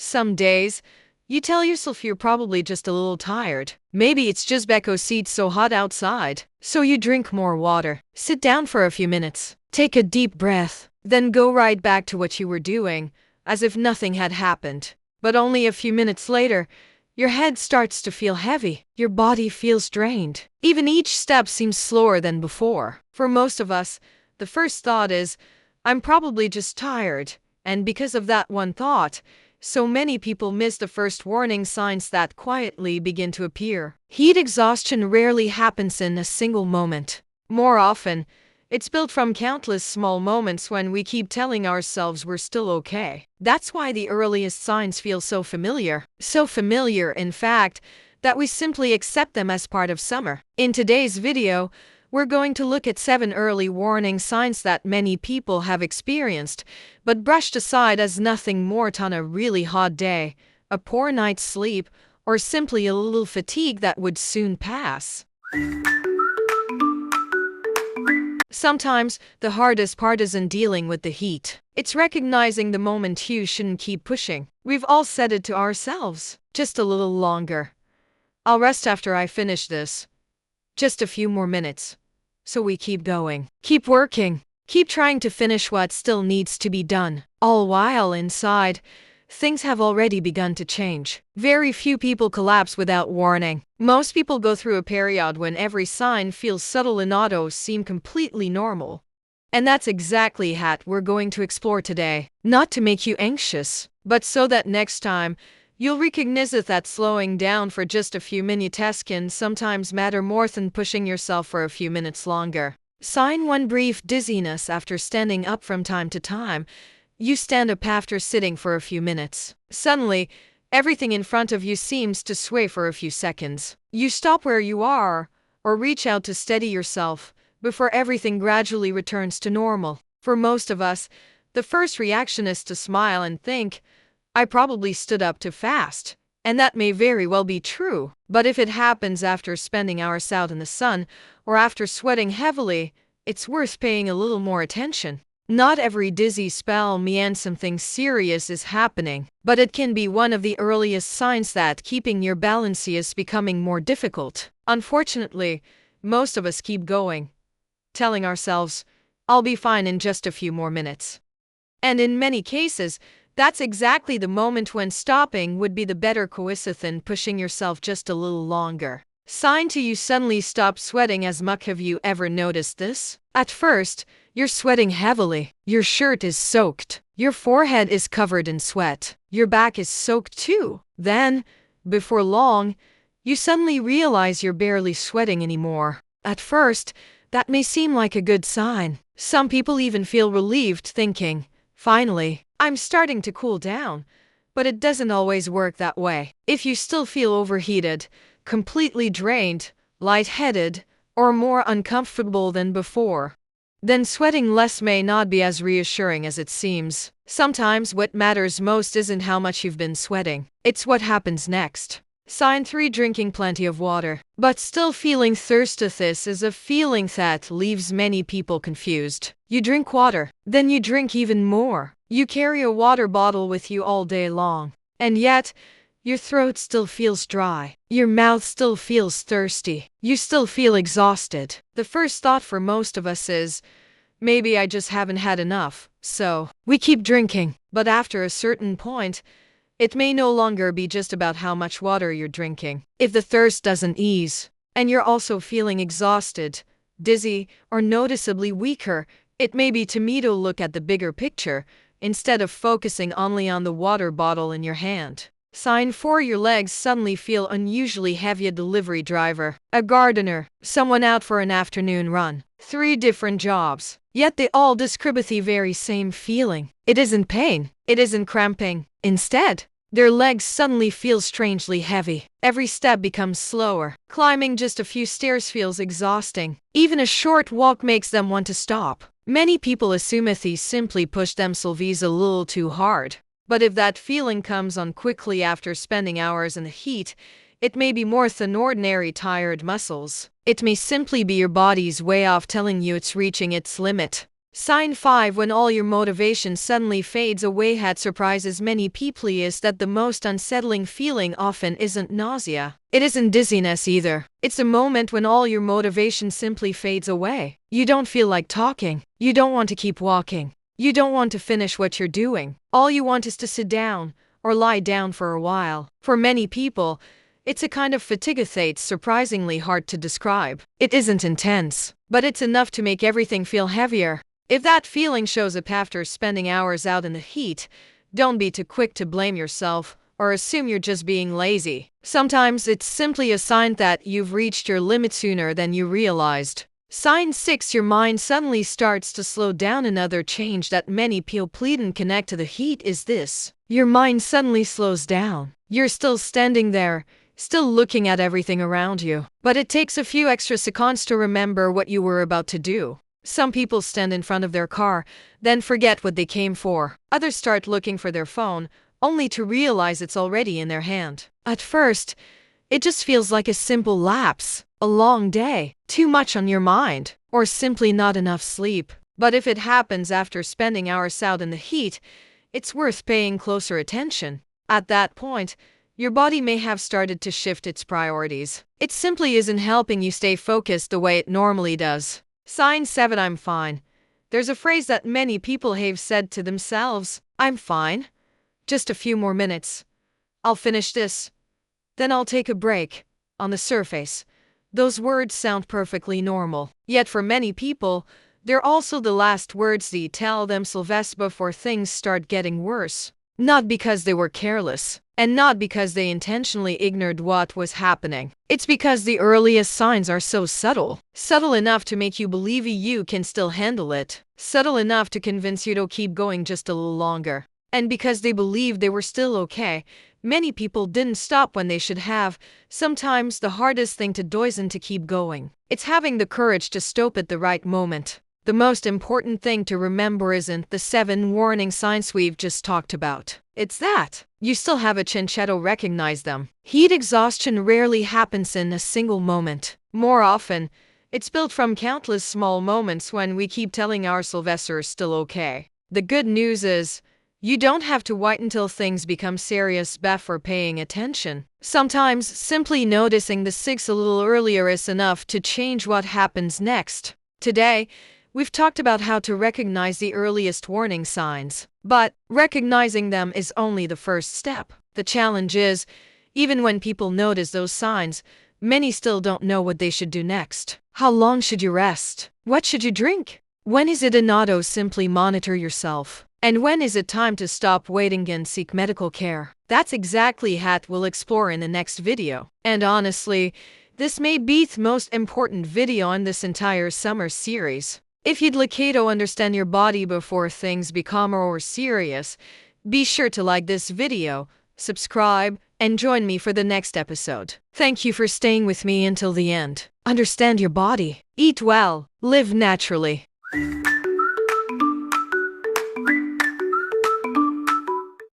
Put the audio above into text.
Some days, you tell yourself you're probably just a little tired. Maybe it's just because it's so hot outside. So you drink more water, sit down for a few minutes, take a deep breath, then go right back to what you were doing, as if nothing had happened. But only a few minutes later, your head starts to feel heavy, your body feels drained. Even each step seems slower than before. For most of us, the first thought is, I'm probably just tired. And because of that one thought, so many people miss the first warning signs that quietly begin to appear. Heat exhaustion rarely happens in a single moment. More often, it's built from countless small moments when we keep telling ourselves we're still okay. That's why the earliest signs feel so familiar. So familiar, in fact, that we simply accept them as part of summer. In today's video, we're going to look at 7 early warning signs that many people have experienced, but brushed aside as nothing more on a really hot day, a poor night's sleep, or simply a little fatigue that would soon pass. Sometimes, the hardest part isn't dealing with the heat. It's recognizing the moment you shouldn't keep pushing. We've all said it to ourselves. Just a little longer. I'll rest after I finish this. Just a few more minutes. So we keep going. Keep working. Keep trying to finish what still needs to be done. All while inside, things have already begun to change. Very few people collapse without warning. Most people go through a period when every sign feels subtle and others seem completely normal. And that's exactly what we're going to explore today. Not to make you anxious, but so that next time, you'll recognize that slowing down for just a few minutes can sometimes matter more than pushing yourself for a few minutes longer. Sign 1: brief dizziness after standing up from time to time. You stand up after sitting for a few minutes. Suddenly, everything in front of you seems to sway for a few seconds. You stop where you are, or reach out to steady yourself, before everything gradually returns to normal. For most of us, the first reaction is to smile and think, I probably stood up too fast. And that may very well be true. But if it happens after spending hours out in the sun, or after sweating heavily, it's worth paying a little more attention. Not every dizzy spell means something serious is happening, but it can be one of the earliest signs that keeping your balance is becoming more difficult. Unfortunately, most of us keep going, telling ourselves, I'll be fine in just a few more minutes. And in many cases, that's exactly the moment when stopping would be the better choice than pushing yourself just a little longer. Sign 2: you suddenly stop sweating as much. Have you ever noticed this? At first, you're sweating heavily. Your shirt is soaked. Your forehead is covered in sweat. Your back is soaked too. Then, before long, you suddenly realize you're barely sweating anymore. At first, that may seem like a good sign. Some people even feel relieved, thinking, finally, I'm starting to cool down. But it doesn't always work that way. If you still feel overheated, completely drained, lightheaded, or more uncomfortable than before, then sweating less may not be as reassuring as it seems. Sometimes what matters most isn't how much you've been sweating, it's what happens next. Sign 3: drinking plenty of water. But still feeling thirsty. This is a feeling that leaves many people confused. You drink water, then you drink even more. You carry a water bottle with you all day long. And yet, your throat still feels dry. Your mouth still feels thirsty. You still feel exhausted. The first thought for most of us is, maybe I just haven't had enough. So, we keep drinking. But after a certain point, it may no longer be just about how much water you're drinking. If the thirst doesn't ease, and you're also feeling exhausted, dizzy, or noticeably weaker, it may be time to look at the bigger picture, instead of focusing only on the water bottle in your hand. Sign 4: your legs suddenly feel unusually heavy. A delivery driver, a gardener, someone out for an afternoon run. 3 different jobs. Yet they all describe the very same feeling. It isn't pain. It isn't cramping. Instead, their legs suddenly feel strangely heavy. Every step becomes slower. Climbing just a few stairs feels exhausting. Even a short walk makes them want to stop. Many people assume they simply push themselves a little too hard. But if that feeling comes on quickly after spending hours in the heat, it may be more than ordinary tired muscles. It may simply be your body's way of telling you it's reaching its limit. Sign 5. When all your motivation suddenly fades away. That surprises many people is that the most unsettling feeling often isn't nausea. It isn't dizziness either. It's a moment when all your motivation simply fades away. You don't feel like talking. You don't want to keep walking. You don't want to finish what you're doing. All you want is to sit down or lie down for a while. For many people, it's a kind of fatigue that's surprisingly hard to describe. It isn't intense, but it's enough to make everything feel heavier. If that feeling shows up after spending hours out in the heat, don't be too quick to blame yourself or assume you're just being lazy. Sometimes it's simply a sign that you've reached your limit sooner than you realized. Sign 6. Your mind suddenly starts to slow down. Another change that many people connect to the heat is this. Your mind suddenly slows down. You're still standing there, still looking at everything around you, but it takes a few extra seconds to remember what you were about to do. Some people stand in front of their car, then forget what they came for. Others start looking for their phone, only to realize it's already in their hand. At first, it just feels like a simple lapse, a long day, too much on your mind, or simply not enough sleep. But if it happens after spending hours out in the heat, it's worth paying closer attention. At that point, your body may have started to shift its priorities. It simply isn't helping you stay focused the way it normally does. Sign 7. I'm fine. There's a phrase that many people have said to themselves. I'm fine. Just a few more minutes. I'll finish this. Then I'll take a break. On the surface, those words sound perfectly normal. Yet for many people, they're also the last words they tell themselves before things start getting worse. Not because they were careless, and not because they intentionally ignored what was happening. It's because the earliest signs are so subtle. Subtle enough to make you believe you can still handle it. Subtle enough to convince you to keep going just a little longer. And because they believed they were still okay, many people didn't stop when they should have. Sometimes the hardest thing to do isn't to keep going. It's having the courage to stop at the right moment. The most important thing to remember isn't the 7 warning signs we've just talked about. It's that you still have a chance to recognize them. Heat exhaustion rarely happens in a single moment. More often, it's built from countless small moments when we keep telling ourselves we're still okay. The good news is, you don't have to wait until things become serious before paying attention. Sometimes simply noticing the 6 a little earlier is enough to change what happens next. Today, we've talked about how to recognize the earliest warning signs, but recognizing them is only the first step. The challenge is, even when people notice those signs, many still don't know what they should do next. How long should you rest? What should you drink? When is it enough to simply monitor yourself? And when is it time to stop waiting and seek medical care? That's exactly what we'll explore in the next video. And honestly, this may be the most important video in this entire summer series. If you'd like to understand your body before things become more serious, be sure to like this video, subscribe, and join me for the next episode. Thank you for staying with me until the end. Understand your body, eat well, live naturally.